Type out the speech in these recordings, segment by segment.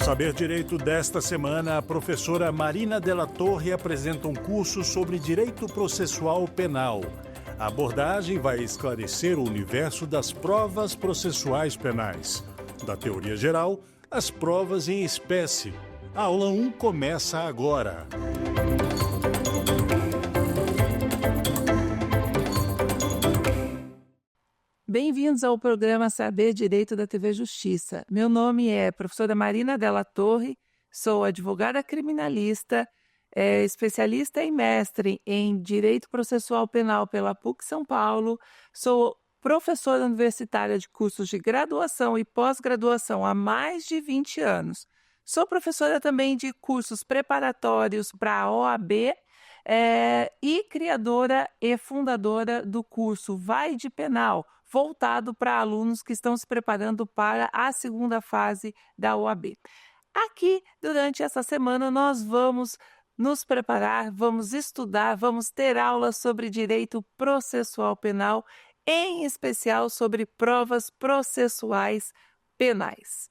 Saber Direito desta semana, a professora Marina Della Torre apresenta um curso sobre direito processual penal. A abordagem vai esclarecer o universo das provas processuais penais. Da teoria geral, às provas em espécie. A aula 1 começa agora. Bem-vindos ao programa Saber Direito da TV Justiça. Meu nome é professora Marina Della Torre, sou advogada criminalista, especialista e mestre em Direito Processual Penal pela PUC São Paulo, sou professora universitária de cursos de graduação e pós-graduação há mais de 20 anos. Sou professora também de cursos preparatórios para a OAB, e criadora e fundadora do curso Vai de Penal, voltado para alunos que estão se preparando para a segunda fase da OAB. Aqui, durante essa semana, nós vamos nos preparar, vamos estudar, vamos ter aulas sobre direito processual penal, em especial sobre provas processuais penais.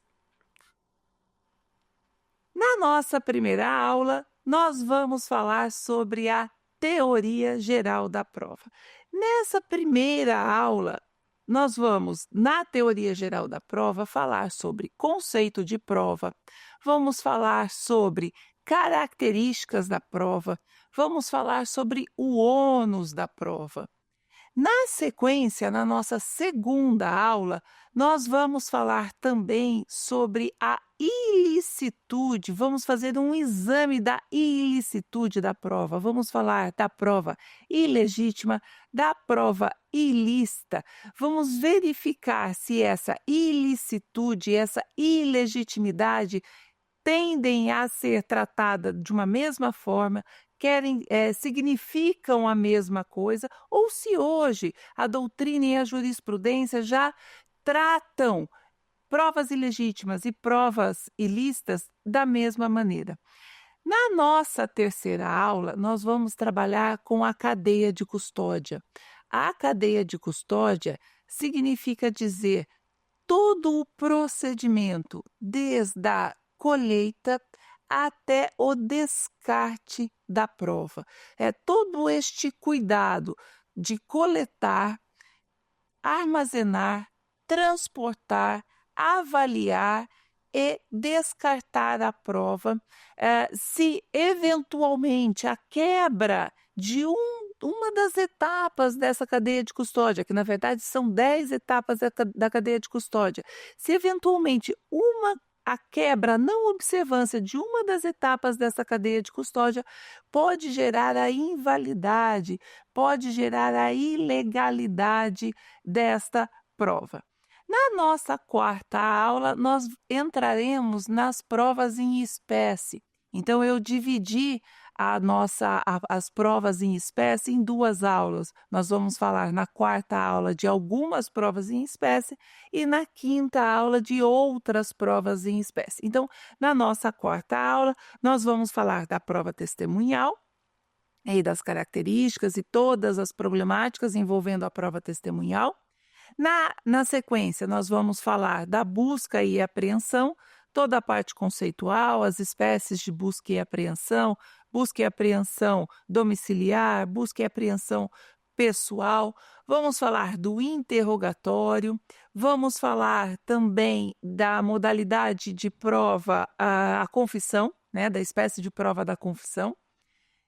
Na nossa primeira aula, nós vamos falar sobre a teoria geral da prova. Nessa primeira aula, nós vamos, na teoria geral da prova, falar sobre conceito de prova, vamos falar sobre características da prova, vamos falar sobre o ônus da prova. Na sequência, na nossa segunda aula, nós vamos falar também sobre a ilicitude, vamos fazer um exame da ilicitude da prova, vamos falar da prova ilegítima, da prova ilícita, vamos verificar se essa ilicitude, essa ilegitimidade tendem a ser tratada de uma mesma forma, significam a mesma coisa, ou se hoje a doutrina e a jurisprudência já tratam provas ilegítimas e provas ilícitas da mesma maneira. Na nossa terceira aula, nós vamos trabalhar com a cadeia de custódia. A cadeia de custódia significa dizer todo o procedimento, desde a colheita até o descarte da prova. É todo este cuidado de coletar, armazenar, transportar, avaliar e descartar a prova. Se eventualmente a quebra de uma das etapas dessa cadeia de custódia, que na verdade são 10 etapas da cadeia de custódia, se eventualmente a quebra, a não observância de uma das etapas dessa cadeia de custódia pode gerar a invalidade, pode gerar a ilegalidade desta prova. Na nossa quarta aula, nós entraremos nas provas em espécie. Então, eu dividi as provas em espécie em duas aulas. Nós vamos falar na quarta aula de algumas provas em espécie e na quinta aula de outras provas em espécie. Então, na nossa quarta aula, nós vamos falar da prova testemunhal e das características e todas as problemáticas envolvendo a prova testemunhal. Na sequência, nós vamos falar da busca e apreensão, toda a parte conceitual, as espécies de busca e apreensão domiciliar, busca e apreensão pessoal. Vamos falar do interrogatório, vamos falar também da modalidade de prova, a confissão, né, da espécie de prova da confissão.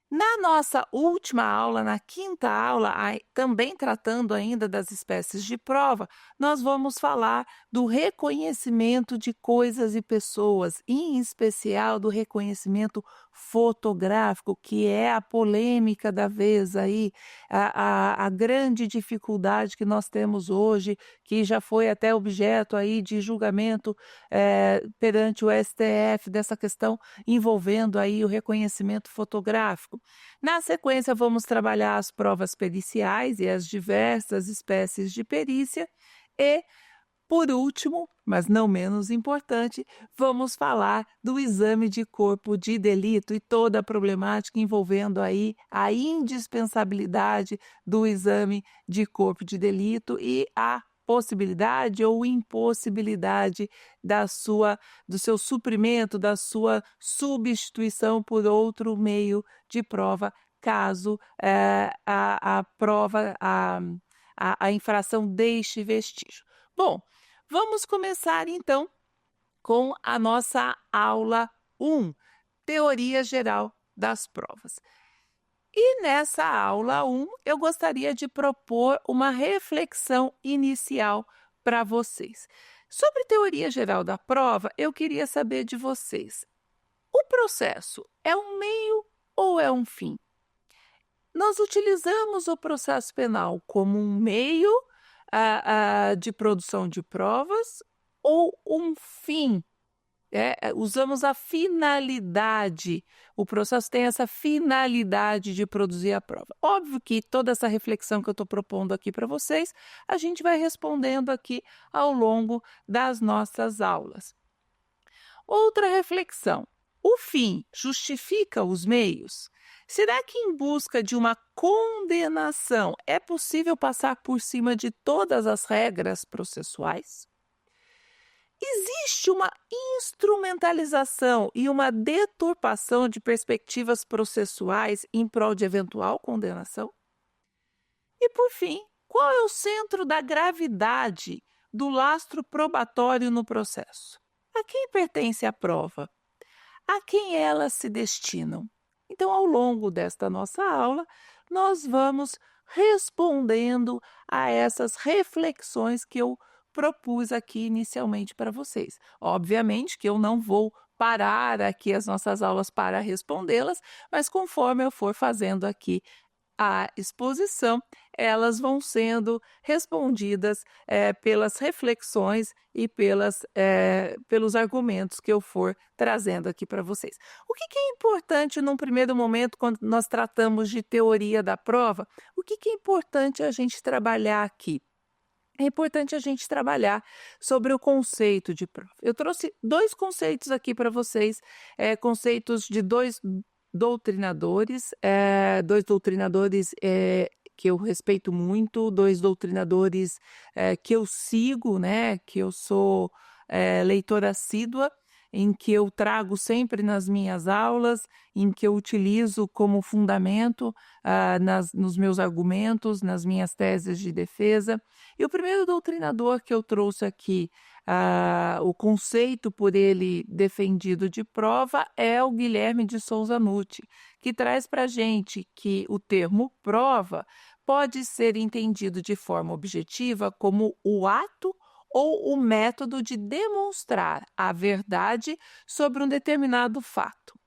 Na nossa última aula, na quinta aula, também tratando ainda das espécies de prova, nós vamos falar do reconhecimento de coisas e pessoas, em especial do reconhecimento fotográfico, que é a polêmica da vez aí, a grande dificuldade que nós temos hoje, que já foi até objeto aí de julgamento perante o STF, dessa questão envolvendo aí o reconhecimento fotográfico. Na sequência, vamos trabalhar as provas periciais e as diversas espécies de perícia e, por último, mas não menos importante, vamos falar do exame de corpo de delito e toda a problemática envolvendo aí a indispensabilidade do exame de corpo de delito e a possibilidade ou impossibilidade do seu suprimento, da sua substituição por outro meio de prova, caso a prova, a infração deixe vestígio. Bom, vamos começar então com a nossa aula 1, Teoria Geral das Provas. E nessa aula 1, eu gostaria de propor uma reflexão inicial para vocês. Sobre teoria geral da prova, eu queria saber de vocês: o processo é um meio ou é um fim? Nós utilizamos o processo penal como um meio de produção de provas ou um fim? Usamos a finalidade, o processo tem essa finalidade de produzir a prova. Óbvio que toda essa reflexão que eu estou propondo aqui para vocês, a gente vai respondendo aqui ao longo das nossas aulas. Outra reflexão: o fim justifica os meios? Será que em busca de uma condenação é possível passar por cima de todas as regras processuais? Existe uma instrumentalização e uma deturpação de perspectivas processuais em prol de eventual condenação? E, por fim, qual é o centro da gravidade do lastro probatório no processo? A quem pertence a prova? A quem elas se destinam? Então, ao longo desta nossa aula, nós vamos respondendo a essas reflexões que eu propus aqui inicialmente para vocês. Obviamente que eu não vou parar aqui as nossas aulas para respondê-las, mas conforme eu for fazendo aqui a exposição, elas vão sendo respondidas pelas reflexões e pelos argumentos que eu for trazendo aqui para vocês. O que é importante num primeiro momento, quando nós tratamos de teoria da prova? O que é importante a gente trabalhar aqui? É importante a gente trabalhar sobre o conceito de prova. Eu trouxe 2 conceitos aqui para vocês, conceitos de 2 doutrinadores, que eu respeito muito, 2 doutrinadores que eu sigo, né, que eu sou leitora assídua, em que eu trago sempre nas minhas aulas, em que eu utilizo como fundamento nos meus argumentos, nas minhas teses de defesa. E o primeiro doutrinador que eu trouxe aqui, o conceito por ele defendido de prova, é o Guilherme de Souza Nutti, que traz para a gente que o termo prova pode ser entendido de forma objetiva como o ato ou o método de demonstrar a verdade sobre um determinado fato.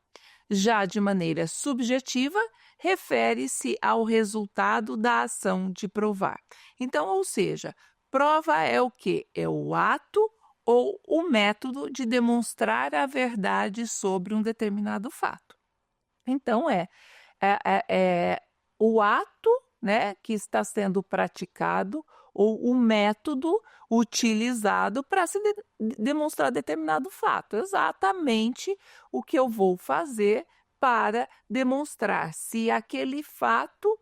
Já de maneira subjetiva, refere-se ao resultado da ação de provar. Então, ou seja, prova é o quê? É o ato ou o método de demonstrar a verdade sobre um determinado fato. Então, é o ato, né, que está sendo praticado ou o método utilizado para se demonstrar determinado fato. Exatamente o que eu vou fazer para demonstrar se aquele fato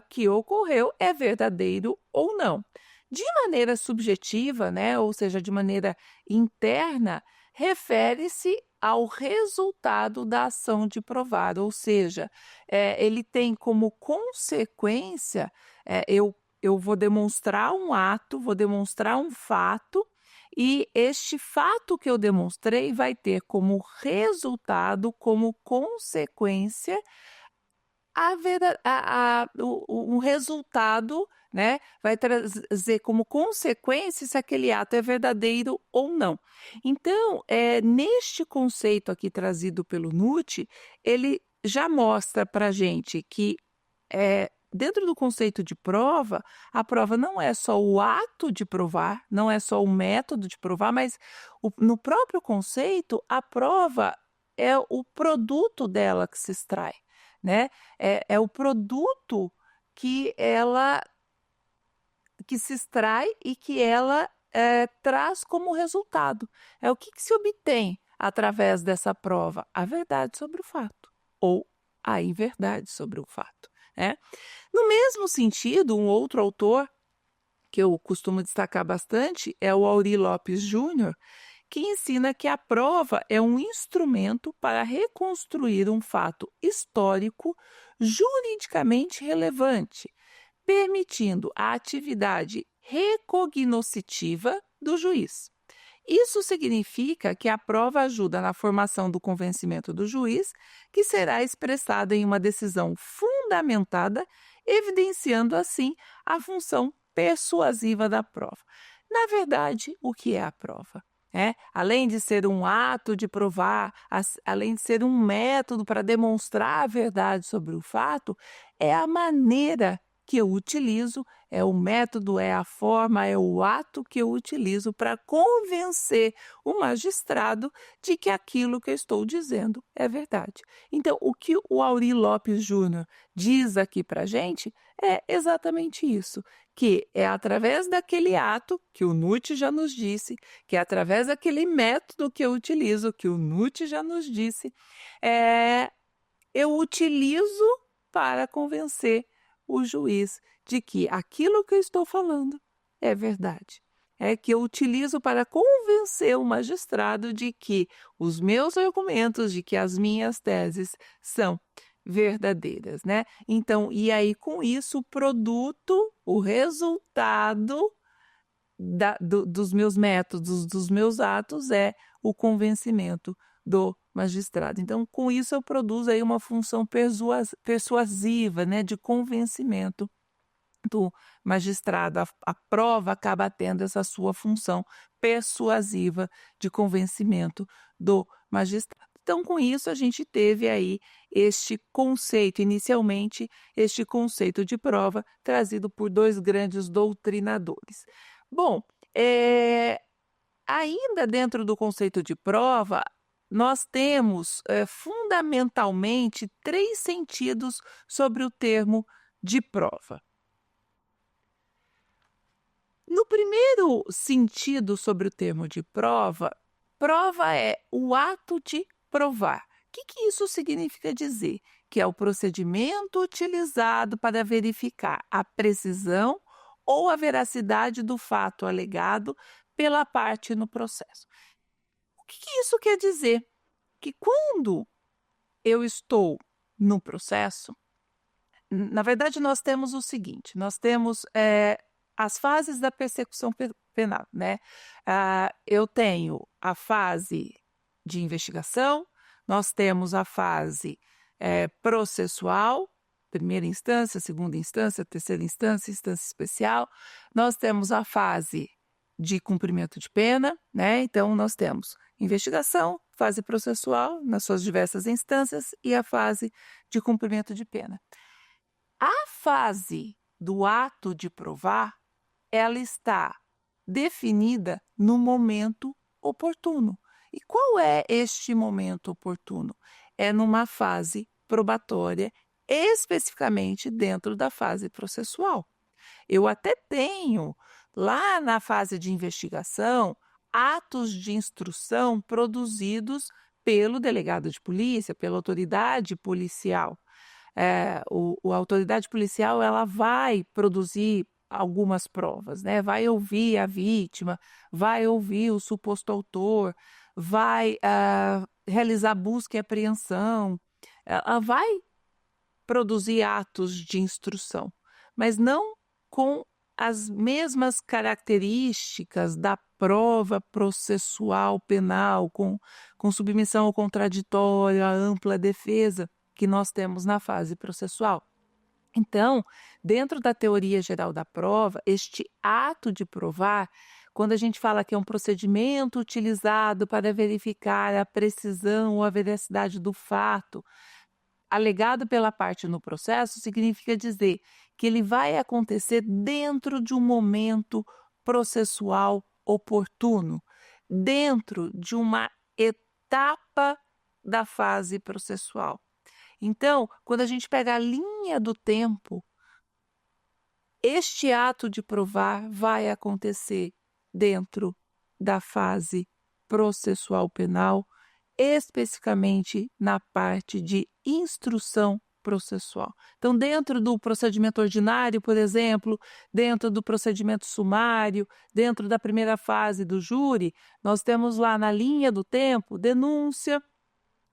que ocorreu é verdadeiro ou não. De maneira subjetiva, né, ou seja, de maneira interna, refere-se ao resultado da ação de provar, ou seja, ele tem como consequência, eu vou demonstrar um ato, vou demonstrar um fato, e este fato que eu demonstrei vai ter como resultado, como consequência, um resultado, né? Vai trazer como consequência se aquele ato é verdadeiro ou não. Então, neste conceito aqui trazido pelo Nutti, ele já mostra para a gente que dentro do conceito de prova, a prova não é só o ato de provar, não é só o método de provar, mas no próprio conceito, a prova é o produto dela que se extrai, né? É o produto que se extrai e que ela traz como resultado. É o que se obtém através dessa prova? A verdade sobre o fato ou a inverdade sobre o fato. No mesmo sentido, um outro autor que eu costumo destacar bastante é o Aury Lopes Júnior, que ensina que a prova é um instrumento para reconstruir um fato histórico juridicamente relevante, permitindo a atividade recognoscitiva do juiz. Isso significa que a prova ajuda na formação do convencimento do juiz, que será expressado em uma decisão fundamentada, evidenciando assim a função persuasiva da prova. Na verdade, o que é a prova? Além de ser um ato de provar, além de ser um método para demonstrar a verdade sobre o fato, é a maneira que eu utilizo, é o método, é a forma, é o ato que eu utilizo para convencer o magistrado de que aquilo que eu estou dizendo é verdade. Então, o que o Aury Lopes Júnior diz aqui para a gente é exatamente isso, que é através daquele ato que o Nutt já nos disse, que é através daquele método que eu utilizo, que o Nutt já nos disse, eu utilizo para convencer o juiz de que aquilo que eu estou falando é verdade. É que eu utilizo para convencer o magistrado de que os meus argumentos, de que as minhas teses são verdadeiras, né? Então, e aí com isso, o produto, o resultado dos meus métodos, dos meus atos é o convencimento do magistrado. Então, com isso eu produzo aí uma função persuasiva, né, de convencimento do magistrado. A prova acaba tendo essa sua função persuasiva de convencimento do magistrado. Então, com isso, a gente teve aí este conceito, inicialmente, este conceito de prova trazido por dois grandes doutrinadores. Bom, ainda dentro do conceito de prova, nós temos fundamentalmente 3 sentidos sobre o termo de prova. No primeiro sentido sobre o termo de prova, prova é o ato de provar. O que isso significa dizer? Que é o procedimento utilizado para verificar a precisão ou a veracidade do fato alegado pela parte no processo. O que isso quer dizer? Que quando eu estou no processo, na verdade nós temos o seguinte, nós temos as fases da persecução penal, né? Eu tenho a fase de investigação, nós temos a fase processual, primeira instância, segunda instância, terceira instância, instância especial, nós temos a fase de cumprimento de pena, né? Então, nós temos investigação, fase processual, nas suas diversas instâncias, e a fase de cumprimento de pena. A fase do ato de provar, ela está definida no momento oportuno. E qual é este momento oportuno? É numa fase probatória, especificamente dentro da fase processual. Eu até tenho, lá na fase de investigação, atos de instrução produzidos pelo delegado de polícia, pela autoridade policial. A autoridade policial ela vai produzir algumas provas, né? Vai ouvir a vítima, vai ouvir o suposto autor, vai realizar busca e apreensão, ela vai produzir atos de instrução, mas não com as mesmas características da prova processual penal, com submissão ao contraditório, à ampla defesa que nós temos na fase processual. Então, dentro da teoria geral da prova, este ato de provar, quando a gente fala que é um procedimento utilizado para verificar a precisão ou a veracidade do fato alegado pela parte no processo, significa dizer que ele vai acontecer dentro de um momento processual oportuno, dentro de uma etapa da fase processual. Então, quando a gente pega a linha do tempo, este ato de provar vai acontecer dentro da fase processual penal, especificamente na parte de instrução processual. Então, dentro do procedimento ordinário, por exemplo, dentro do procedimento sumário, dentro da primeira fase do júri, nós temos lá na linha do tempo denúncia,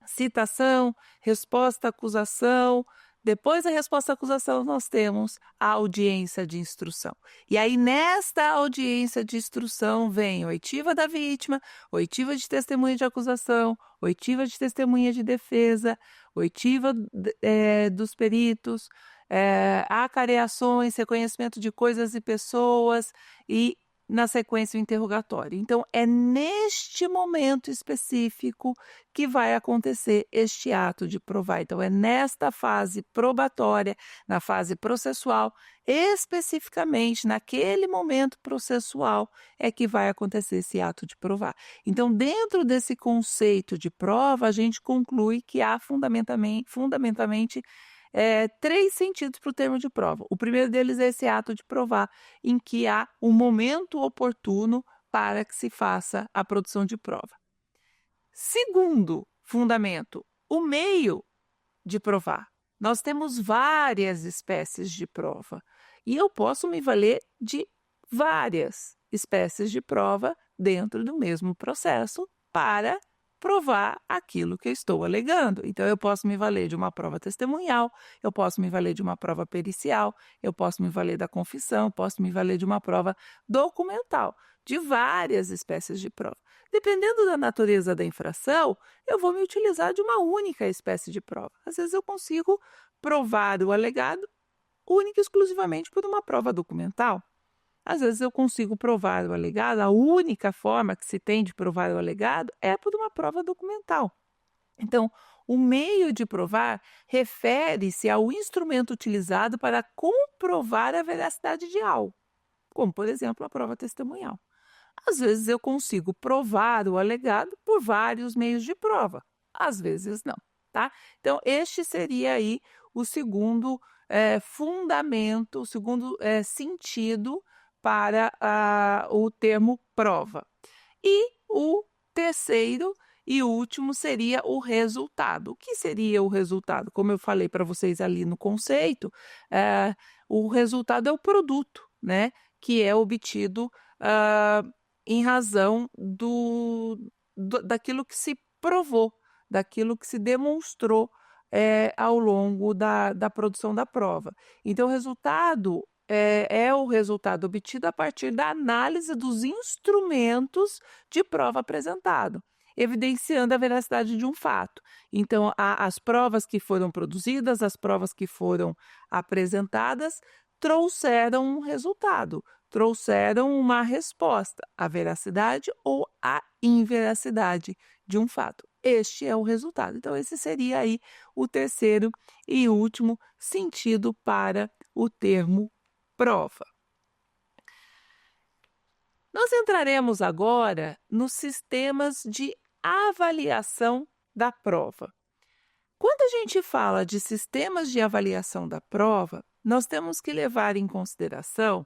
citação, resposta à acusação. Depois da resposta à acusação, nós temos a audiência de instrução. E aí, nesta audiência de instrução, vem oitiva da vítima, oitiva de testemunha de acusação, oitiva de testemunha de defesa, oitiva dos peritos, acareações, reconhecimento de coisas e pessoas e, na sequência, o interrogatório. Então, é neste momento específico que vai acontecer este ato de provar. Então, é nesta fase probatória, na fase processual, especificamente naquele momento processual, é que vai acontecer esse ato de provar. Então, dentro desse conceito de prova, a gente conclui que há fundamentalmente 3 sentidos para o termo de prova. O primeiro deles é esse ato de provar, em que há um momento oportuno para que se faça a produção de prova. Segundo fundamento, o meio de provar. Nós temos várias espécies de prova e eu posso me valer de várias espécies de prova dentro do mesmo processo para provar aquilo que eu estou alegando. Então, eu posso me valer de uma prova testemunhal, eu posso me valer de uma prova pericial, eu posso me valer da confissão, posso me valer de uma prova documental, de várias espécies de prova. Dependendo da natureza da infração, eu vou me utilizar de uma única espécie de prova. Às vezes, eu consigo provar o alegado única e exclusivamente por uma prova documental. Às vezes eu consigo provar o alegado, a única forma que se tem de provar o alegado é por uma prova documental. Então, o meio de provar refere-se ao instrumento utilizado para comprovar a veracidade de algo, como, por exemplo, a prova testemunhal. Às vezes eu consigo provar o alegado por vários meios de prova, às vezes não, tá? Então, este seria aí o segundo fundamento, o segundo sentido para o termo prova. E o terceiro e último seria o resultado. O que seria o resultado? Como eu falei para vocês ali no conceito, o resultado é o produto, né, que é obtido em razão daquilo que se provou, daquilo que se demonstrou ao longo da produção da prova. Então, o resultado é o resultado obtido a partir da análise dos instrumentos de prova apresentado, evidenciando a veracidade de um fato. Então, as provas que foram produzidas, as provas que foram apresentadas, trouxeram um resultado, trouxeram uma resposta, a veracidade ou a inveracidade de um fato. Este é o resultado. Então, esse seria aí o terceiro e último sentido para o termo prova. Nós entraremos agora nos sistemas de avaliação da prova. Quando a gente fala de sistemas de avaliação da prova, nós temos que levar em consideração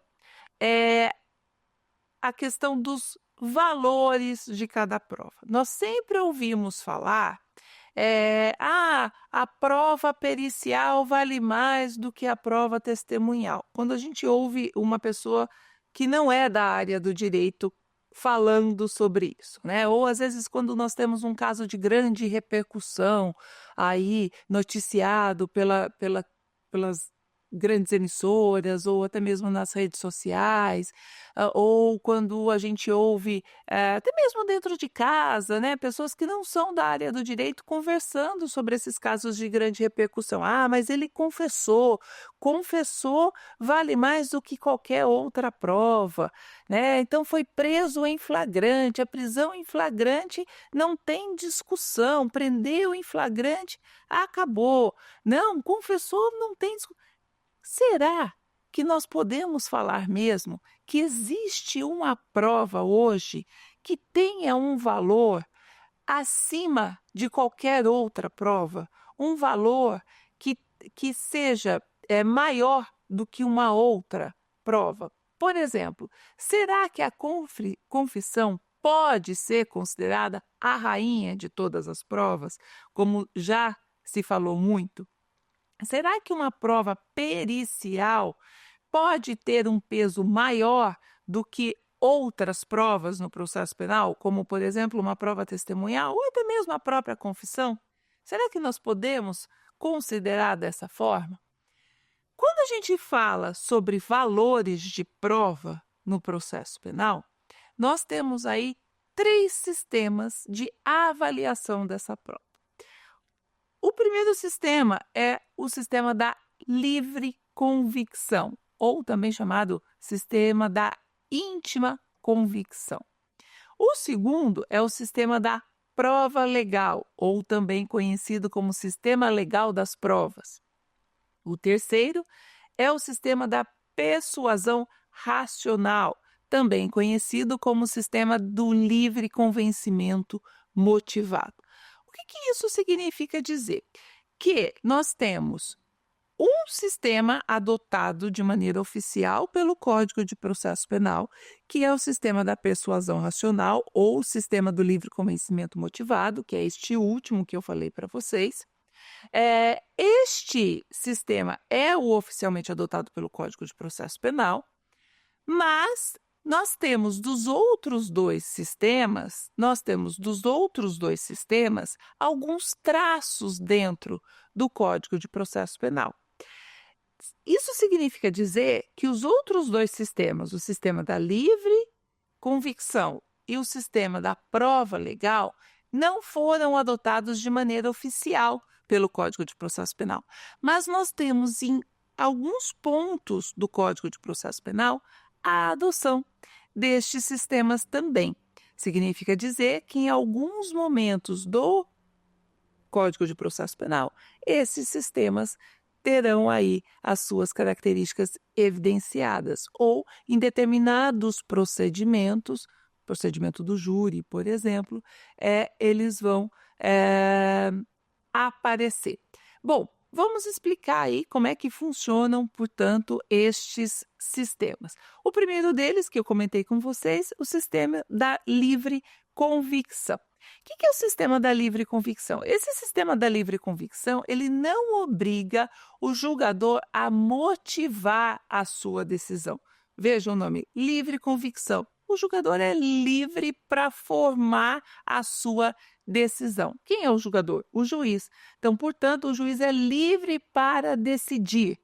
a questão dos valores de cada prova. Nós sempre ouvimos falar a prova pericial vale mais do que a prova testemunhal. Quando a gente ouve uma pessoa que não é da área do direito falando sobre isso, né? Ou às vezes quando nós temos um caso de grande repercussão aí noticiado pelas grandes emissoras ou até mesmo nas redes sociais, ou quando a gente ouve, até mesmo dentro de casa, né, pessoas que não são da área do direito conversando sobre esses casos de grande repercussão. Mas ele confessou vale mais do que qualquer outra prova, né? Então foi preso em flagrante, a prisão em flagrante não tem discussão, prendeu em flagrante, acabou. Não, confessou, não tem discussão. Será que nós podemos falar mesmo que existe uma prova hoje que tenha um valor acima de qualquer outra prova? Um valor que seja maior do que uma outra prova? Por exemplo, será que a confissão pode ser considerada a rainha de todas as provas, como já se falou muito? Será que uma prova pericial pode ter um peso maior do que outras provas no processo penal, como, por exemplo, uma prova testemunhal ou até mesmo a própria confissão? Será que nós podemos considerar dessa forma? Quando a gente fala sobre valores de prova no processo penal, nós temos aí 3 sistemas de avaliação dessa prova. O primeiro sistema é o sistema da livre convicção, ou também chamado sistema da íntima convicção. O segundo é o sistema da prova legal, ou também conhecido como sistema legal das provas. O terceiro é o sistema da persuasão racional, também conhecido como sistema do livre convencimento motivado. O que isso significa dizer? Que nós temos um sistema adotado de maneira oficial pelo Código de Processo Penal, que é o sistema da persuasão racional ou o sistema do livre convencimento motivado, que é este último que eu falei para vocês. Este sistema é o oficialmente adotado pelo Código de Processo Penal, mas nós temos dos outros dois sistemas alguns traços dentro do Código de Processo Penal. Isso significa dizer que os outros dois sistemas, o sistema da livre convicção e o sistema da prova legal, não foram adotados de maneira oficial pelo Código de Processo Penal. Mas nós temos em alguns pontos do Código de Processo Penal a adoção destes sistemas também. Significa dizer que em alguns momentos do Código de Processo Penal, esses sistemas terão aí as suas características evidenciadas, ou em determinados procedimentos, procedimento do júri, por exemplo, eles vão aparecer. Bom, vamos explicar aí como é que funcionam, portanto, estes sistemas. O primeiro deles, que eu comentei com vocês, o sistema da livre convicção. O que é o sistema da livre convicção? Esse sistema da livre convicção, ele não obriga o julgador a motivar a sua decisão. Veja o nome, livre convicção. O julgador é livre para formar a sua decisão. Quem é o julgador? O juiz. Então, portanto, o juiz é livre para decidir.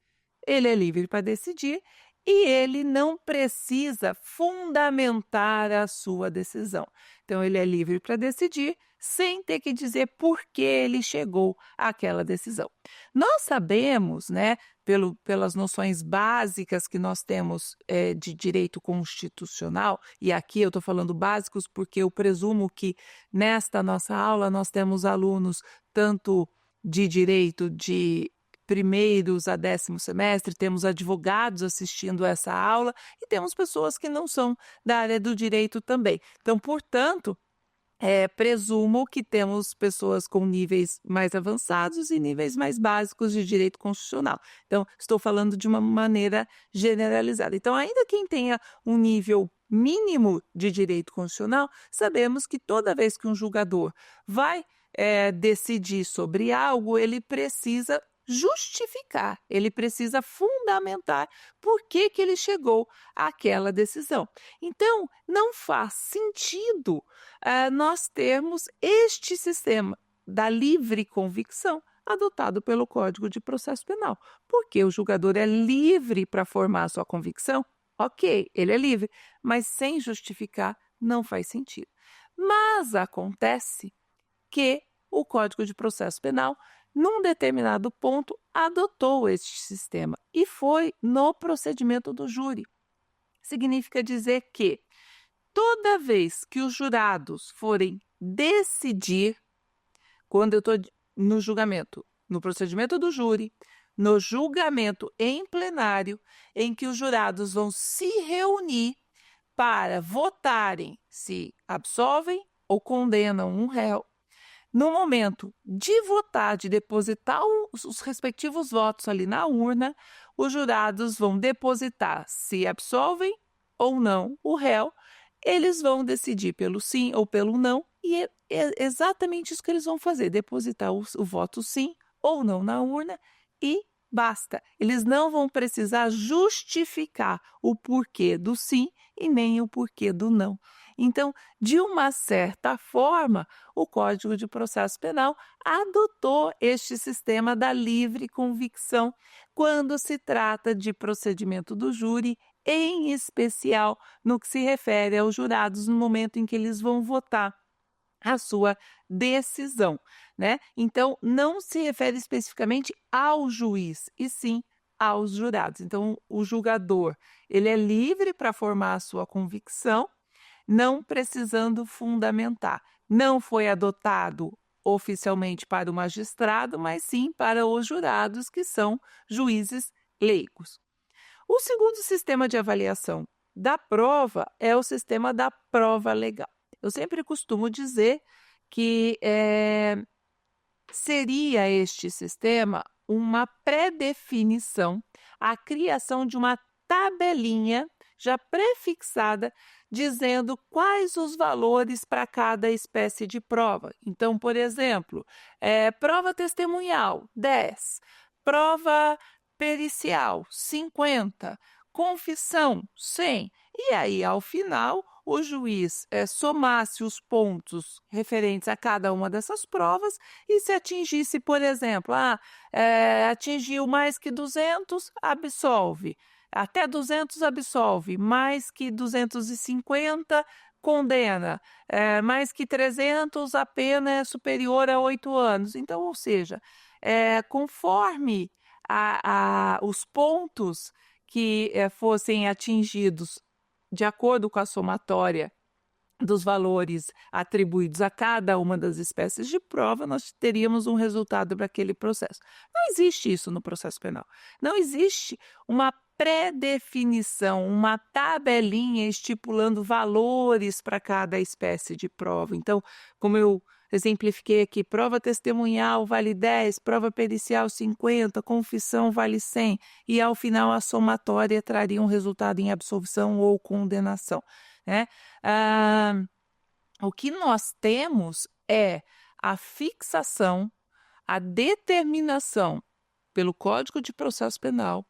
Ele é livre para decidir e ele não precisa fundamentar a sua decisão. Então, ele é livre para decidir sem ter que dizer por que ele chegou àquela decisão. Nós sabemos, né, pelas noções básicas que nós temos de direito constitucional, e aqui eu estou falando básicos porque eu presumo que nesta nossa aula nós temos alunos tanto de direito de primeiros a 10º semestre, temos advogados assistindo essa aula e temos pessoas que não são da área do direito também. Então, portanto, presumo que temos pessoas com níveis mais avançados e níveis mais básicos de direito constitucional. Então, estou falando de uma maneira generalizada. Então, ainda quem tenha um nível mínimo de direito constitucional, sabemos que toda vez que um julgador vai decidir sobre algo, ele precisa justificar, ele precisa fundamentar por que ele chegou àquela decisão. Então, não faz sentido nós termos este sistema da livre convicção adotado pelo Código de Processo Penal, porque o julgador é livre para formar a sua convicção, ok, ele é livre, mas sem justificar não faz sentido. Mas acontece que o Código de Processo Penal, num determinado ponto, adotou este sistema e foi no procedimento do júri. Significa dizer que toda vez que os jurados forem decidir, quando eu estou no julgamento, no procedimento do júri, no julgamento em plenário, em que os jurados vão se reunir para votarem se absolvem ou condenam um réu, no momento de votar, de depositar os respectivos votos ali na urna, os jurados vão depositar se absolvem ou não o réu, eles vão decidir pelo sim ou pelo não, e é exatamente isso que eles vão fazer, depositar o voto sim ou não na urna e basta. Eles não vão precisar justificar o porquê do sim e nem o porquê do não. Então, de uma certa forma, o Código de Processo Penal adotou este sistema da livre convicção quando se trata de procedimento do júri, em especial no que se refere aos jurados no momento em que eles vão votar a sua decisão, né? Então, não se refere especificamente ao juiz, e sim aos jurados. Então, o julgador, ele é livre para formar a sua convicção, não precisando fundamentar. Não foi adotado oficialmente para o magistrado, mas sim para os jurados, que são juízes leigos. O segundo sistema de avaliação da prova é o sistema da prova legal. Eu sempre costumo dizer que seria este sistema uma pré-definição, a criação de uma tabelinha já prefixada, dizendo quais os valores para cada espécie de prova. Então, por exemplo, prova testemunhal, 10, prova pericial, 50, confissão, 100. E aí, ao final, o juiz somasse os pontos referentes a cada uma dessas provas e se atingisse, por exemplo, atingiu mais que 200, absolve. Até 200 absolve, mais que 250 condena, mais que 300 a pena é superior a 8 anos. Então, ou seja, conforme os pontos que fossem atingidos de acordo com a somatória dos valores atribuídos a cada uma das espécies de prova, nós teríamos um resultado para aquele processo. Não existe isso no processo penal. Não existe uma pré-definição, uma tabelinha estipulando valores para cada espécie de prova. Então, como eu exemplifiquei aqui, prova testemunhal vale 10, prova pericial 50, confissão vale 100, e ao final a somatória traria um resultado em absolvição ou condenação, né? O que nós temos é a fixação, a determinação pelo Código de Processo Penal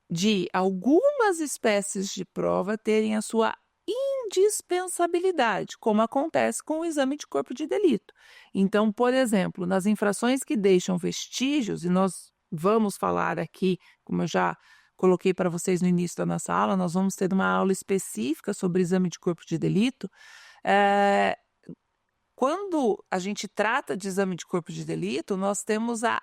de algumas espécies de prova terem a sua indispensabilidade, como acontece com o exame de corpo de delito. Então, por exemplo, nas infrações que deixam vestígios, e nós vamos falar aqui, como eu já coloquei para vocês no início da nossa aula, nós vamos ter uma aula específica sobre exame de corpo de delito. Quando a gente trata de exame de corpo de delito, nós temos a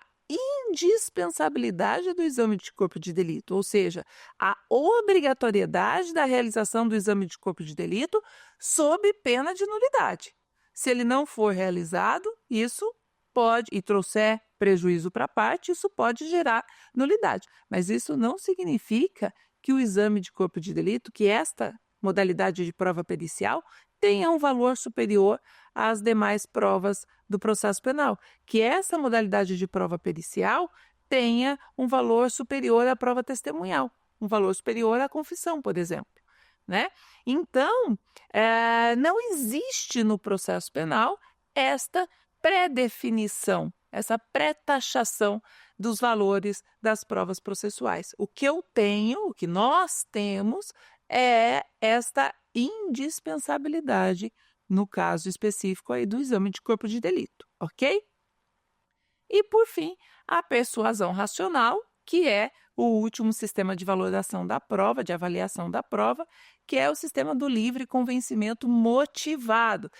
indispensabilidade do exame de corpo de delito, ou seja, a obrigatoriedade da realização do exame de corpo de delito sob pena de nulidade. Se ele não for realizado, isso pode, e trouxer prejuízo para a parte, isso pode gerar nulidade. Mas isso não significa que o exame de corpo de delito, que esta modalidade de prova pericial, tenha um valor superior às demais provas do processo penal, que essa modalidade de prova pericial tenha um valor superior à prova testemunhal, um valor superior à confissão, por exemplo, né? Então, não existe no processo penal esta pré-definição, essa pré-taxação dos valores das provas processuais. O que eu tenho, o que nós temos, é esta indispensabilidade no caso específico aí do exame de corpo de delito, ok? E, por fim, a persuasão racional, que é o último sistema de valoração da prova, de avaliação da prova, que é o sistema do livre convencimento motivado,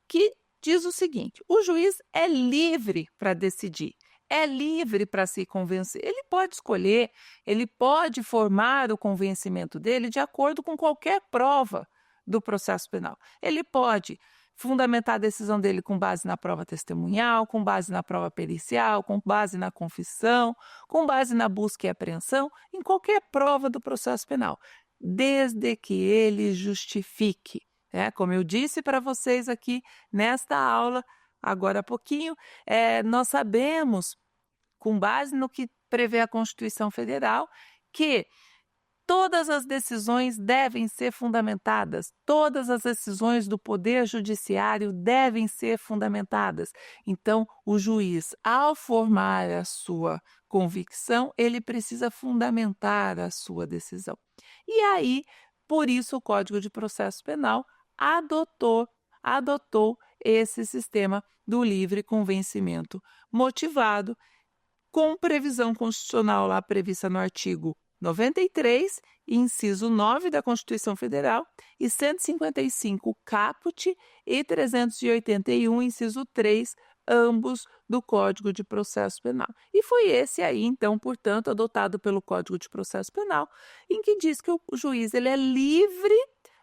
que diz o seguinte: o juiz é livre para decidir, é livre para se convencer. Ele pode escolher, ele pode formar o convencimento dele de acordo com qualquer prova do processo penal. Ele pode fundamentar a decisão dele com base na prova testemunhal, com base na prova pericial, com base na confissão, com base na busca e apreensão, em qualquer prova do processo penal, desde que ele justifique. Como eu disse para vocês aqui nesta aula, agora há pouquinho, nós sabemos, com base no que prevê a Constituição Federal, que Todas as decisões devem ser fundamentadas, todas as decisões do Poder Judiciário devem ser fundamentadas. Então, o juiz, ao formar a sua convicção, ele precisa fundamentar a sua decisão. E aí, por isso, o Código de Processo Penal adotou esse sistema do livre convencimento motivado, com previsão constitucional lá prevista no artigo 93, inciso 9 da Constituição Federal, e 155 caput e 381, inciso 3, ambos do Código de Processo Penal. E foi esse aí, então, portanto, adotado pelo Código de Processo Penal, em que diz que o juiz ele é livre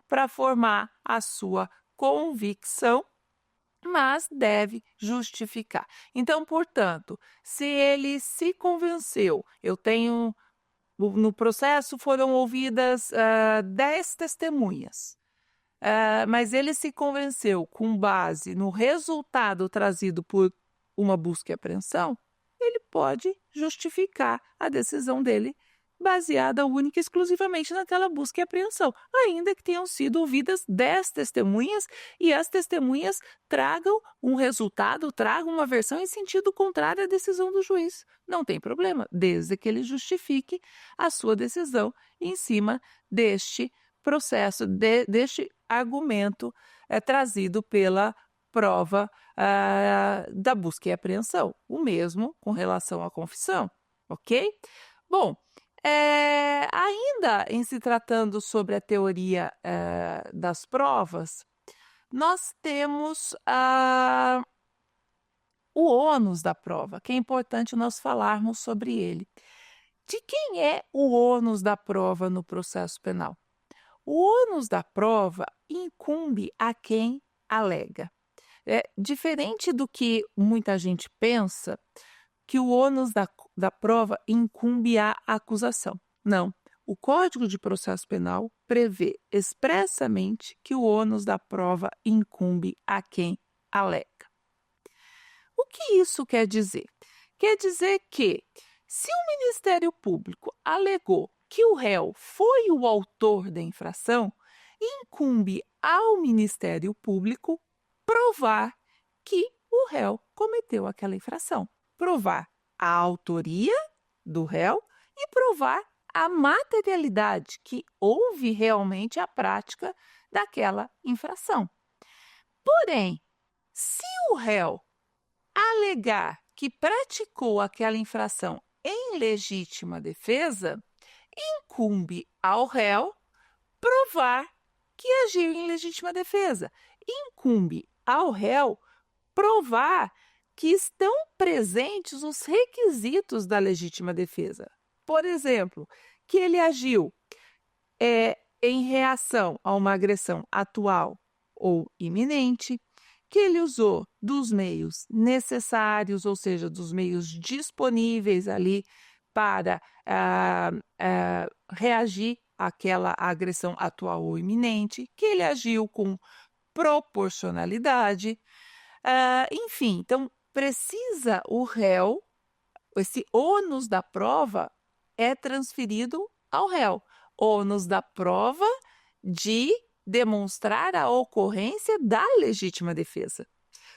para formar a sua convicção, mas deve justificar. Então, portanto, se ele se convenceu, no processo foram ouvidas 10 testemunhas, mas ele se convenceu com base no resultado trazido por uma busca e apreensão, ele pode justificar a decisão dele baseada única e exclusivamente naquela busca e apreensão, ainda que tenham sido ouvidas 10 testemunhas e as testemunhas tragam um resultado, tragam uma versão em sentido contrário à decisão do juiz. Não tem problema, desde que ele justifique a sua decisão em cima deste processo, deste argumento trazido pela prova da busca e apreensão. O mesmo com relação à confissão, ok? Bom, ainda em se tratando sobre a teoria das provas, nós temos o ônus da prova, que é importante nós falarmos sobre ele. De quem é o ônus da prova no processo penal? O ônus da prova incumbe a quem alega. Diferente do que muita gente pensa, que o ônus da prova incumbe à acusação. Não. O Código de Processo Penal prevê expressamente que o ônus da prova incumbe a quem alega. O que isso quer dizer? Quer dizer que, se o Ministério Público alegou que o réu foi o autor da infração, incumbe ao Ministério Público provar que o réu cometeu aquela infração. Provar a autoria do réu e provar a materialidade, que houve realmente a prática daquela infração. Porém, se o réu alegar que praticou aquela infração em legítima defesa, incumbe ao réu provar que agiu em legítima defesa. Incumbe ao réu provar que estão presentes os requisitos da legítima defesa. Por exemplo, que ele agiu em reação a uma agressão atual ou iminente, que ele usou dos meios necessários, ou seja, dos meios disponíveis ali para reagir àquela agressão atual ou iminente, que ele agiu com proporcionalidade, enfim, então precisa o réu, esse ônus da prova é transferido ao réu, ônus da prova de demonstrar a ocorrência da legítima defesa.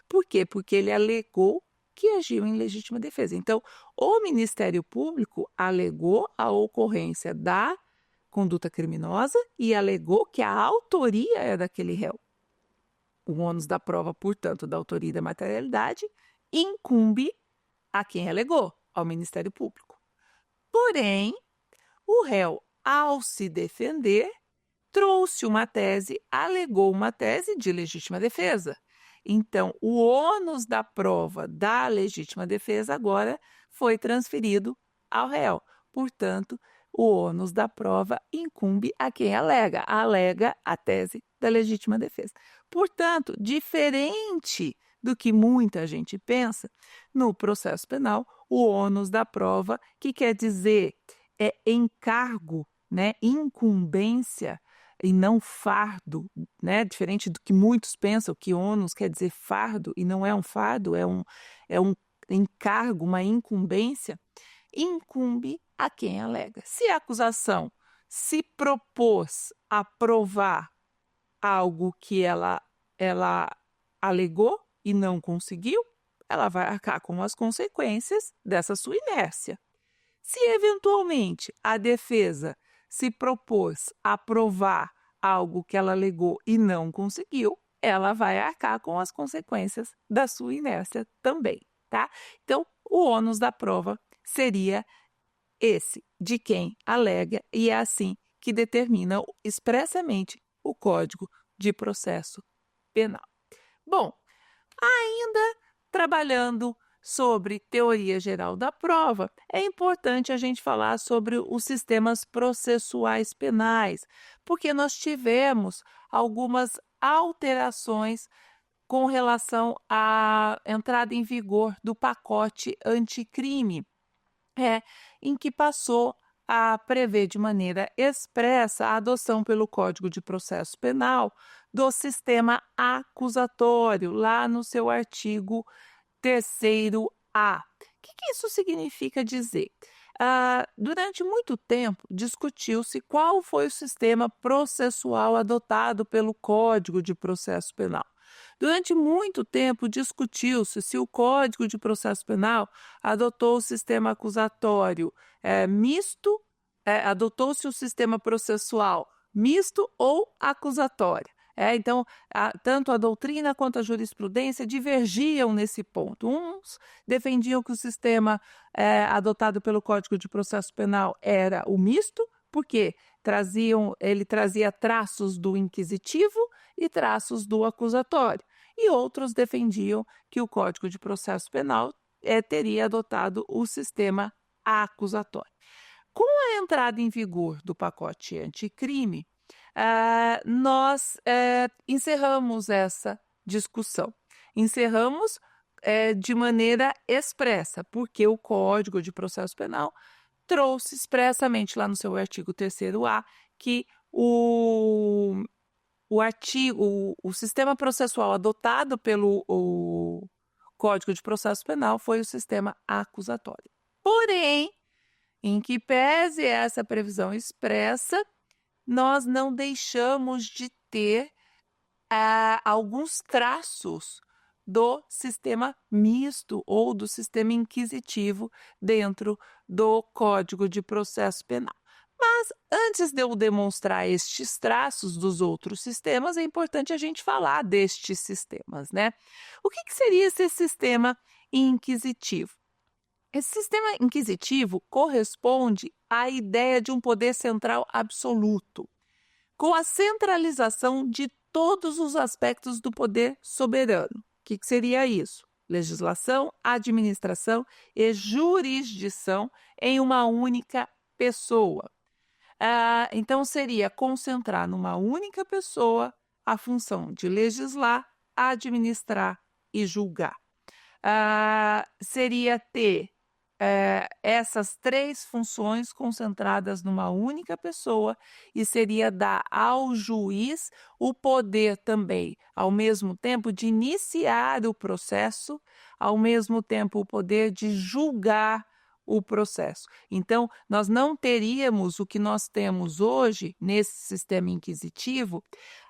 Por quê? Porque ele alegou que agiu em legítima defesa. Então, o Ministério Público alegou a ocorrência da conduta criminosa e alegou que a autoria é daquele réu. O ônus da prova, portanto, da autoria e da materialidade, incumbe a quem alegou, ao Ministério Público. Porém, o réu, ao se defender, trouxe uma tese, alegou uma tese de legítima defesa. Então, o ônus da prova da legítima defesa agora foi transferido ao réu. Portanto, o ônus da prova incumbe a quem alega a tese da legítima defesa. Portanto, diferente do que muita gente pensa, no processo penal, o ônus da prova, que quer dizer encargo, incumbência e não fardo, diferente do que muitos pensam, que ônus quer dizer fardo, e não é um fardo, é um encargo, uma incumbência, incumbe a quem alega. Se a acusação se propôs a provar algo que ela alegou e não conseguiu, ela vai arcar com as consequências dessa sua inércia. Se eventualmente a defesa se propôs a provar algo que ela alegou e não conseguiu, ela vai arcar com as consequências da sua inércia também, tá? Então, o ônus da prova seria esse, de quem alega, e é assim que determina expressamente o Código de Processo Penal. Bom, ainda trabalhando sobre teoria geral da prova, é importante a gente falar sobre os sistemas processuais penais, porque nós tivemos algumas alterações com relação à entrada em vigor do pacote anticrime, em que passou a prever de maneira expressa a adoção pelo Código de Processo Penal do sistema acusatório, lá no seu artigo 3º-A. O que isso significa dizer? Durante muito tempo, discutiu-se qual foi o sistema processual adotado pelo Código de Processo Penal. Durante muito tempo, discutiu-se se o Código de Processo Penal adotou o sistema acusatório misto, adotou-se o sistema processual misto ou acusatório. Então, tanto a doutrina quanto a jurisprudência divergiam nesse ponto. Uns defendiam que o sistema adotado pelo Código de Processo Penal era o misto, porque ele trazia traços do inquisitivo e traços do acusatório. E outros defendiam que o Código de Processo Penal teria adotado o sistema acusatório. Com a entrada em vigor do pacote anticrime, nós encerramos essa discussão. Encerramos de maneira expressa, porque o Código de Processo Penal trouxe expressamente lá no seu artigo 3º-A que o sistema processual adotado pelo Código de Processo Penal foi o sistema acusatório. Porém, em que pese essa previsão expressa, nós não deixamos de ter alguns traços do sistema misto ou do sistema inquisitivo dentro do Código de Processo Penal. Mas antes de eu demonstrar estes traços dos outros sistemas, é importante a gente falar destes sistemas, né? O que seria esse sistema inquisitivo? Esse sistema inquisitivo corresponde à ideia de um poder central absoluto, com a centralização de todos os aspectos do poder soberano. O que seria isso? Legislação, administração e jurisdição em uma única pessoa. Então, seria concentrar numa única pessoa a função de legislar, administrar e julgar. Seria ter essas três funções concentradas numa única pessoa e seria dar ao juiz o poder também, ao mesmo tempo, de iniciar o processo, ao mesmo tempo o poder de julgar o processo. Então, nós não teríamos o que nós temos hoje nesse sistema inquisitivo,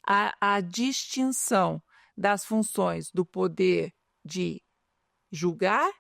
a distinção das funções do poder de julgar,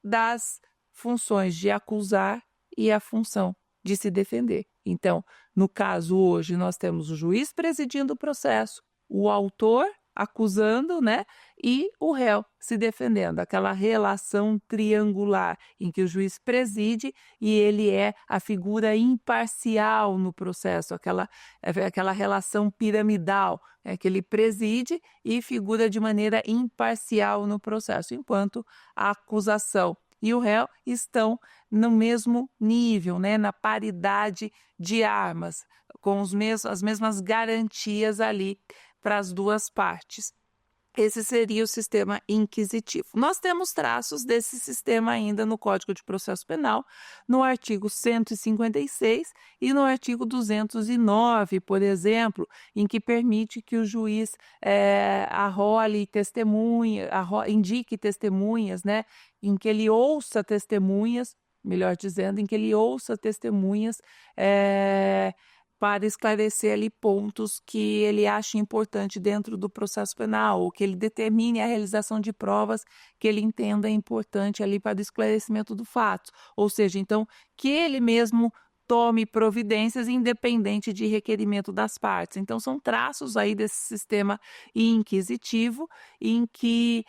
das funções de acusar e a função de se defender. Então, no caso hoje, nós temos o juiz presidindo o processo, o autor acusando, né, e o réu se defendendo, aquela relação triangular em que o juiz preside e ele é a figura imparcial no processo, aquela relação piramidal, que ele preside e figura de maneira imparcial no processo, enquanto a acusação e o réu estão no mesmo nível, né, na paridade de armas, com as mesmas garantias ali para as duas partes. Esse seria o sistema inquisitivo. Nós temos traços desse sistema ainda no Código de Processo Penal, no artigo 156 e no artigo 209, por exemplo, em que permite que o juiz indique testemunhas, né, em que ele ouça testemunhas melhor dizendo, em que ele ouça testemunhas para esclarecer ali pontos que ele acha importante dentro do processo penal, ou que ele determine a realização de provas que ele entenda importante ali para o esclarecimento do fato. Ou seja, então, que ele mesmo tome providências independente de requerimento das partes. Então, são traços aí desse sistema inquisitivo em que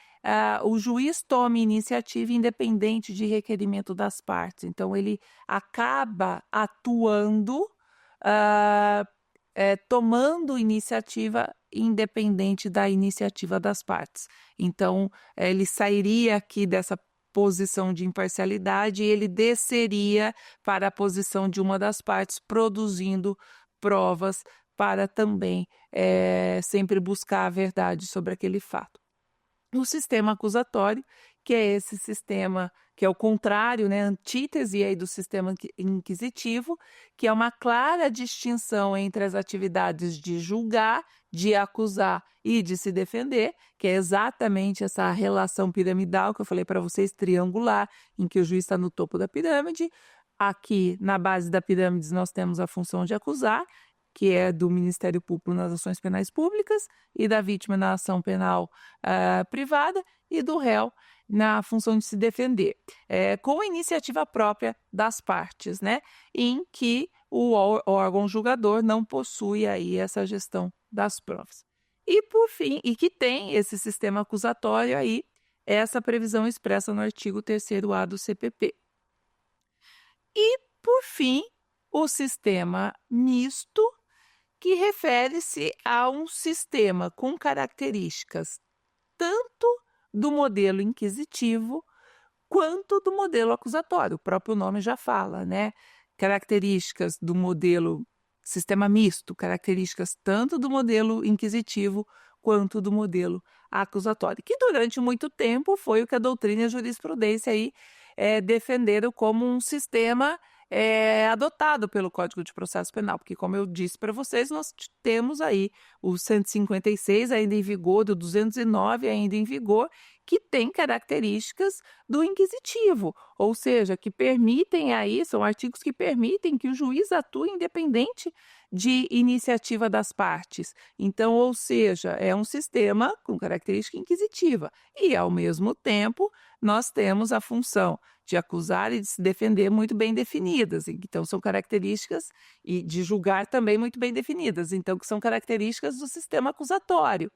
o juiz tome iniciativa independente de requerimento das partes. Então, ele acaba atuando, tomando iniciativa independente da iniciativa das partes. Então, ele sairia aqui dessa posição de imparcialidade e ele desceria para a posição de uma das partes, produzindo provas para também sempre buscar a verdade sobre aquele fato. O sistema acusatório, que é esse sistema que é o contrário, né, antítese aí do sistema inquisitivo, que é uma clara distinção entre as atividades de julgar, de acusar e de se defender, que é exatamente essa relação piramidal que eu falei para vocês, triangular, em que o juiz está no topo da pirâmide. Aqui, na base da pirâmide, nós temos a função de acusar, que é do Ministério Público nas ações penais públicas, e da vítima na ação penal privada, e do réu na função de se defender, com a iniciativa própria das partes, né? Em que o órgão julgador não possui aí essa gestão das provas. E, por fim, e que tem esse sistema acusatório aí, essa previsão expressa no artigo 3º-A do CPP. E, por fim, o sistema misto, que refere-se a um sistema com características tanto do modelo inquisitivo quanto do modelo acusatório. O próprio nome já fala, né? Características do modelo sistema misto, características tanto do modelo inquisitivo quanto do modelo acusatório, que durante muito tempo foi o que a doutrina e a jurisprudência aí defenderam como um sistema adotado pelo Código de Processo Penal, porque, como eu disse para vocês, nós temos aí o 156 ainda em vigor, o 209 ainda em vigor, que tem características do inquisitivo, ou seja, que permitem aí, são artigos que permitem que o juiz atue independente de iniciativa das partes. Então, ou seja, é um sistema com característica inquisitiva e, ao mesmo tempo, nós temos a função de acusar e de se defender muito bem definidas. Então, são características, e de julgar também muito bem definidas, então, que são características do sistema acusatório.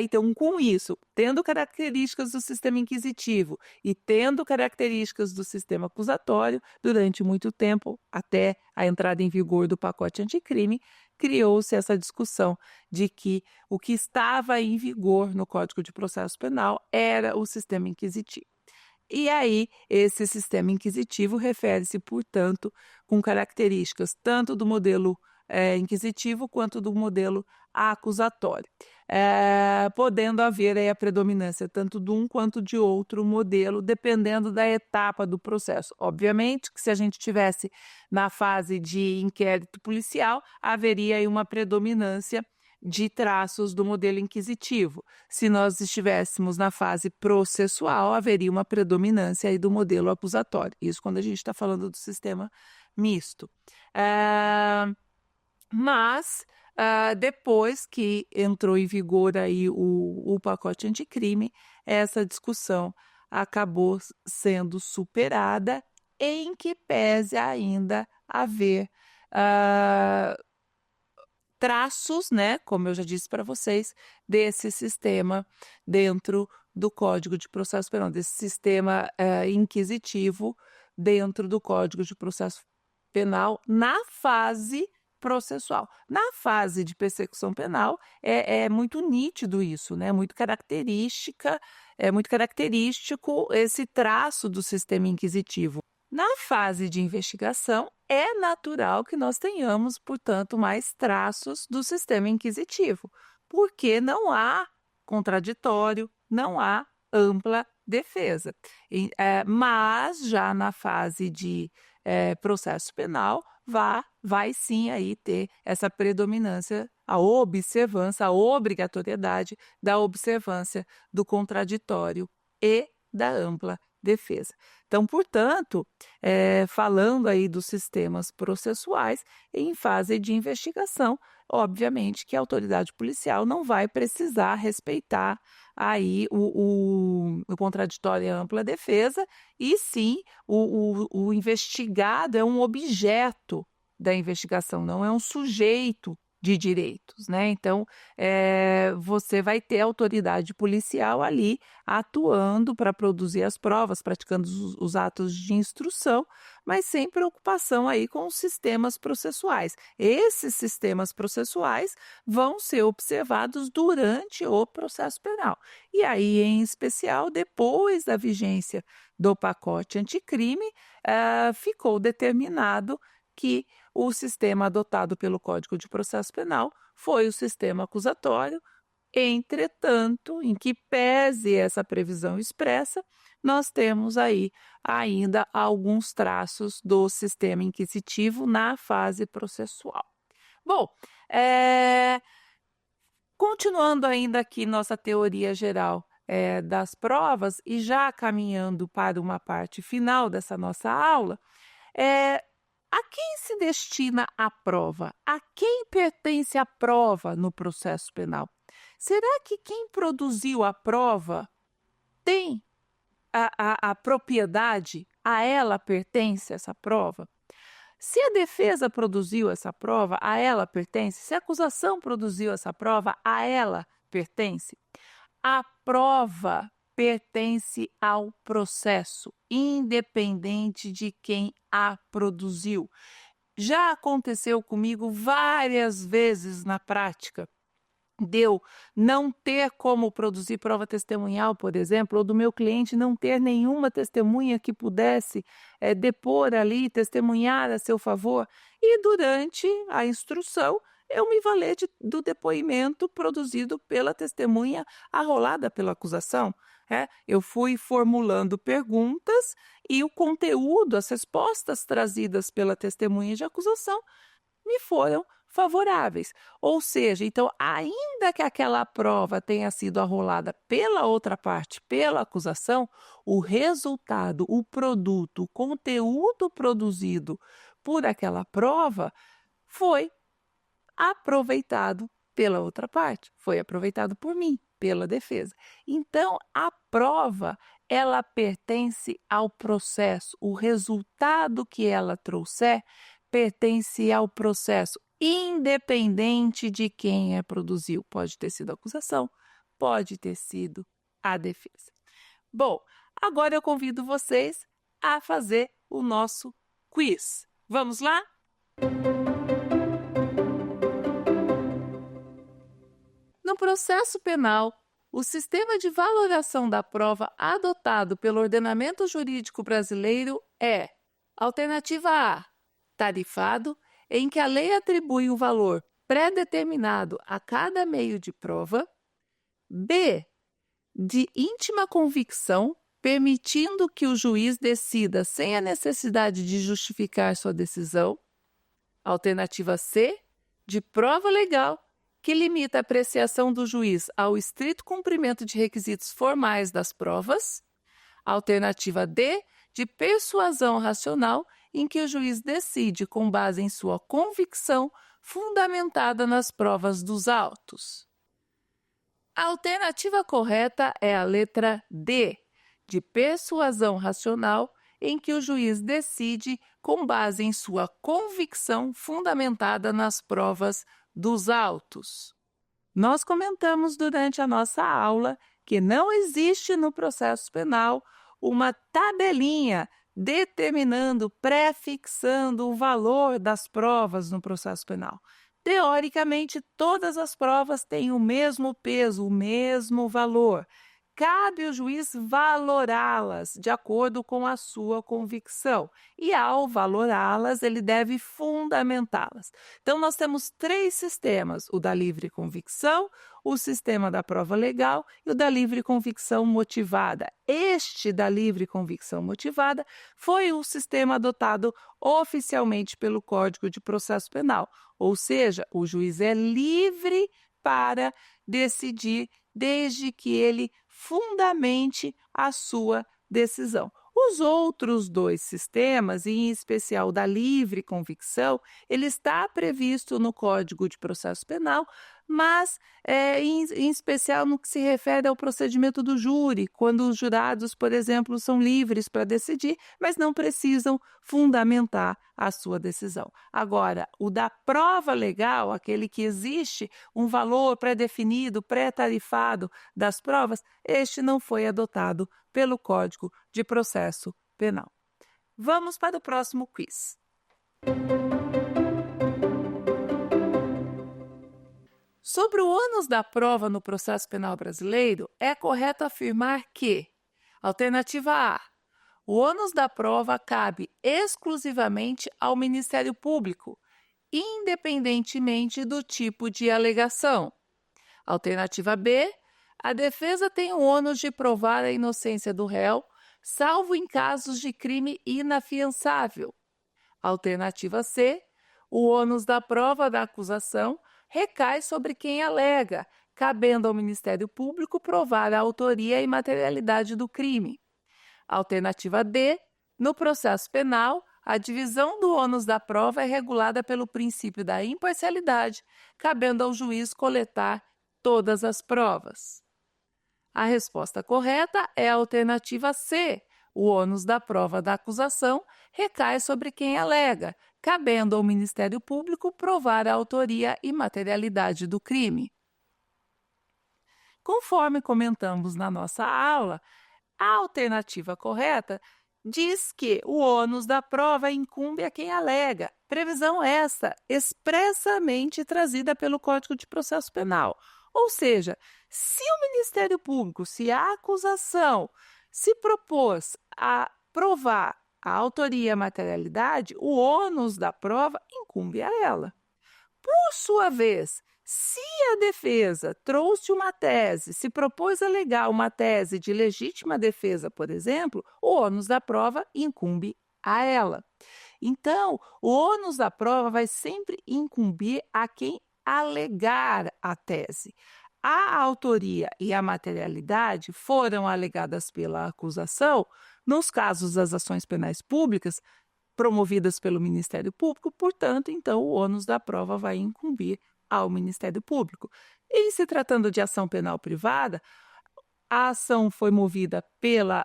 Então, com isso, tendo características do sistema inquisitivo e tendo características do sistema acusatório, durante muito tempo, até a entrada em vigor do pacote anticrime, criou-se essa discussão de que o que estava em vigor no Código de Processo Penal era o sistema inquisitivo. E aí, esse sistema inquisitivo refere-se, portanto, com características tanto do modelo inquisitivo quanto do modelo acusatório, podendo haver aí a predominância tanto de um quanto de outro modelo, dependendo da etapa do processo. Obviamente que se a gente estivesse na fase de inquérito policial, haveria aí uma predominância de traços do modelo inquisitivo. Se nós estivéssemos na fase processual, haveria uma predominância aí do modelo acusatório. Isso quando a gente está falando do sistema misto. Mas, depois que entrou em vigor aí o pacote anticrime, essa discussão acabou sendo superada, em que pese ainda haver traços, né, como eu já disse para vocês, desse sistema dentro do Código de Processo Penal, desse sistema inquisitivo dentro do Código de Processo Penal na fase processual. Na fase de persecução penal é muito nítido isso, né? Muito característico esse traço do sistema inquisitivo. Na fase de investigação, é natural que nós tenhamos, portanto, mais traços do sistema inquisitivo, porque não há contraditório, não há ampla defesa. Mas já na fase de processo penal, vai sim aí ter essa predominância, a observância, a obrigatoriedade da observância do contraditório e da ampla defesa. defesa. Então, portanto, falando aí dos sistemas processuais, em fase de investigação, obviamente que a autoridade policial não vai precisar respeitar aí o contraditório e a ampla defesa, e sim o investigado é um objeto da investigação, não é um sujeito de direitos, né? Então, você vai ter autoridade policial ali atuando para produzir as provas, praticando os atos de instrução, mas sem preocupação aí com os sistemas processuais. Esses sistemas processuais vão ser observados durante o processo penal. E aí, em especial, depois da vigência do pacote anticrime, ficou determinado que o sistema adotado pelo Código de Processo Penal foi o sistema acusatório. Entretanto, em que pese essa previsão expressa, nós temos aí ainda alguns traços do sistema inquisitivo na fase processual. Bom, continuando ainda aqui nossa teoria geral das provas e já caminhando para uma parte final dessa nossa aula, a quem se destina a prova? A quem pertence a prova no processo penal? Será que quem produziu a prova tem a propriedade? A ela pertence essa prova? Se a defesa produziu essa prova, a ela pertence? Se a acusação produziu essa prova, a ela pertence? A prova pertence ao processo, independente de quem a produziu. Já aconteceu comigo várias vezes na prática de eu não ter como produzir prova testemunhal, por exemplo, ou do meu cliente não ter nenhuma testemunha que pudesse depor ali, testemunhar a seu favor, e durante a instrução eu me valer do depoimento produzido pela testemunha arrolada pela acusação. Eu fui formulando perguntas e o conteúdo, as respostas trazidas pela testemunha de acusação me foram favoráveis. Ou seja, então, ainda que aquela prova tenha sido arrolada pela outra parte, pela acusação, o resultado, o produto, o conteúdo produzido por aquela prova foi aproveitado pela outra parte, foi aproveitado por mim, pela defesa. Então, a prova, ela pertence ao processo. O resultado que ela trouxer pertence ao processo, independente de quem a produziu. Pode ter sido a acusação, pode ter sido a defesa. Bom, agora eu convido vocês a fazer o nosso quiz. Vamos lá? No processo penal, o sistema de valoração da prova adotado pelo ordenamento jurídico brasileiro é: alternativa A, tarifado, em que a lei atribui um valor pré-determinado a cada meio de prova; B, de íntima convicção, permitindo que o juiz decida sem a necessidade de justificar sua decisão; alternativa C, de prova legal, que limita a apreciação do juiz ao estrito cumprimento de requisitos formais das provas; alternativa D, de persuasão racional, em que o juiz decide com base em sua convicção fundamentada nas provas dos autos. A alternativa correta é a letra D, de persuasão racional, em que o juiz decide com base em sua convicção fundamentada nas provas dos autos. Nós comentamos durante a nossa aula que não existe no processo penal uma tabelinha determinando, prefixando o valor das provas no processo penal. Teoricamente, todas as provas têm o mesmo peso, o mesmo valor. Cabe ao juiz valorá-las de acordo com a sua convicção. E, ao valorá-las, ele deve fundamentá-las. Então, nós temos 3 sistemas: o da livre convicção, o sistema da prova legal e o da livre convicção motivada. Este da livre convicção motivada foi o sistema adotado oficialmente pelo Código de Processo Penal. Ou seja, o juiz é livre para decidir desde que ele fundamente a sua decisão. Os outros dois sistemas, e em especial da livre convicção, ele está previsto no Código de Processo Penal, mas em especial no que se refere ao procedimento do júri, quando os jurados, por exemplo, são livres para decidir, mas não precisam fundamentar a sua decisão. Agora, o da prova legal, aquele que existe um valor pré-definido, pré-tarifado das provas, este não foi adotado pelo Código de Processo Penal. Vamos para o próximo quiz. Sobre o ônus da prova no processo penal brasileiro, é correto afirmar que, alternativa A, o ônus da prova cabe exclusivamente ao Ministério Público, independentemente do tipo de alegação. Alternativa B, a defesa tem o ônus de provar a inocência do réu, salvo em casos de crime inafiançável. Alternativa C, o ônus da prova da acusação recai sobre quem alega, cabendo ao Ministério Público provar a autoria e materialidade do crime. Alternativa D, no processo penal, a divisão do ônus da prova é regulada pelo princípio da imparcialidade, cabendo ao juiz coletar todas as provas. A resposta correta é a alternativa C. O ônus da prova da acusação recai sobre quem alega, cabendo ao Ministério Público provar a autoria e materialidade do crime. Conforme comentamos na nossa aula, a alternativa correta diz que o ônus da prova incumbe a quem alega. Previsão essa expressamente trazida pelo Código de Processo Penal. Ou seja, se o Ministério Público, se a acusação se propôs a provar a autoria e a materialidade, o ônus da prova incumbe a ela. Por sua vez, se a defesa trouxe uma tese, se propôs a alegar uma tese de legítima defesa, por exemplo, o ônus da prova incumbe a ela. Então, o ônus da prova vai sempre incumbir a quem alegar a tese. A autoria e a materialidade foram alegadas pela acusação nos casos das ações penais públicas promovidas pelo Ministério Público, portanto, então, o ônus da prova vai incumbir ao Ministério Público. Em se tratando de ação penal privada, a ação foi movida pela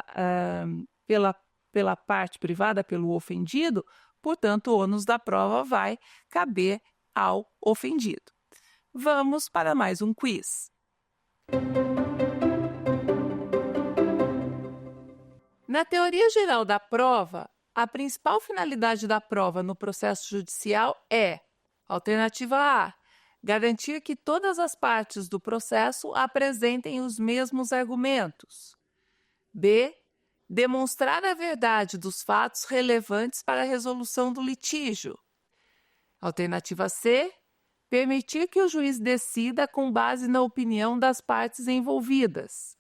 parte privada, pelo ofendido, portanto, o ônus da prova vai caber ao ofendido. Vamos para mais um quiz. Na teoria geral da prova, a principal finalidade da prova no processo judicial é: alternativa A, garantir que todas as partes do processo apresentem os mesmos argumentos. B, demonstrar a verdade dos fatos relevantes para a resolução do litígio. Alternativa C, permitir que o juiz decida com base na opinião das partes envolvidas.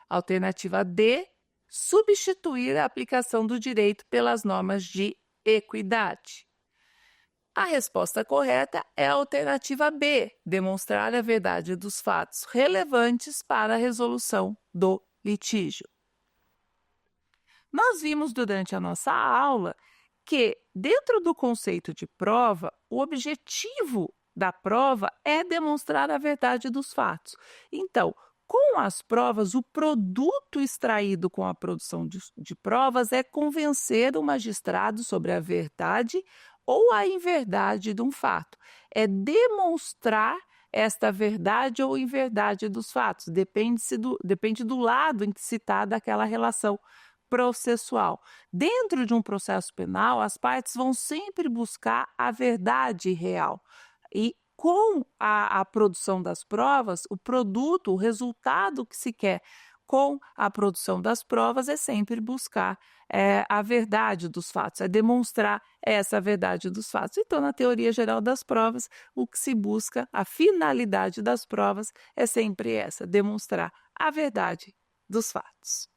Alternativa D, substituir a aplicação do direito pelas normas de equidade. A resposta correta é a alternativa B, demonstrar a verdade dos fatos relevantes para a resolução do litígio. Nós vimos durante a nossa aula que, dentro do conceito de prova, o objetivo da prova é demonstrar a verdade dos fatos. Então, com as provas, o produto extraído com a produção de provas é convencer o magistrado sobre a verdade ou a inverdade de um fato. É demonstrar esta verdade ou inverdade dos fatos. Depende do lado em que se está daquela relação processual. Dentro de um processo penal, as partes vão sempre buscar a verdade real. E com a produção das provas, o produto, o resultado que se quer com a produção das provas é sempre buscar a verdade dos fatos, é demonstrar essa verdade dos fatos. Então, na teoria geral das provas, o que se busca, a finalidade das provas é sempre essa, demonstrar a verdade dos fatos.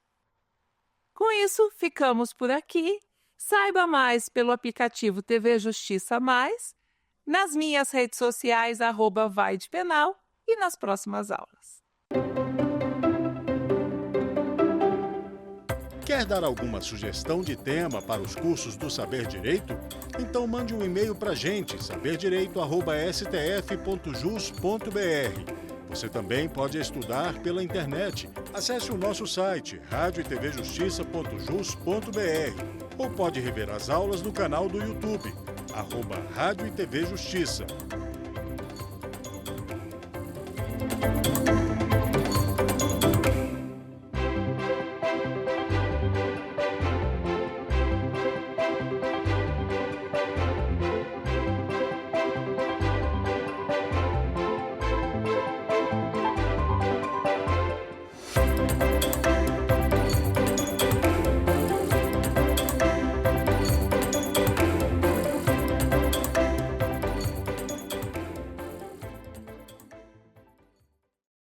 Com isso, ficamos por aqui. Saiba mais pelo aplicativo TV Justiça Mais, nas minhas redes sociais, @VaiDePenal, e nas próximas aulas. Quer dar alguma sugestão de tema para os cursos do Saber Direito? Então mande um e-mail para a gente, saberdireito@stf.jus.br. Você também pode estudar pela internet. Acesse o nosso site radioetvjustiça.jus.br ou pode rever as aulas no canal do YouTube, @Rádio e TV Justiça.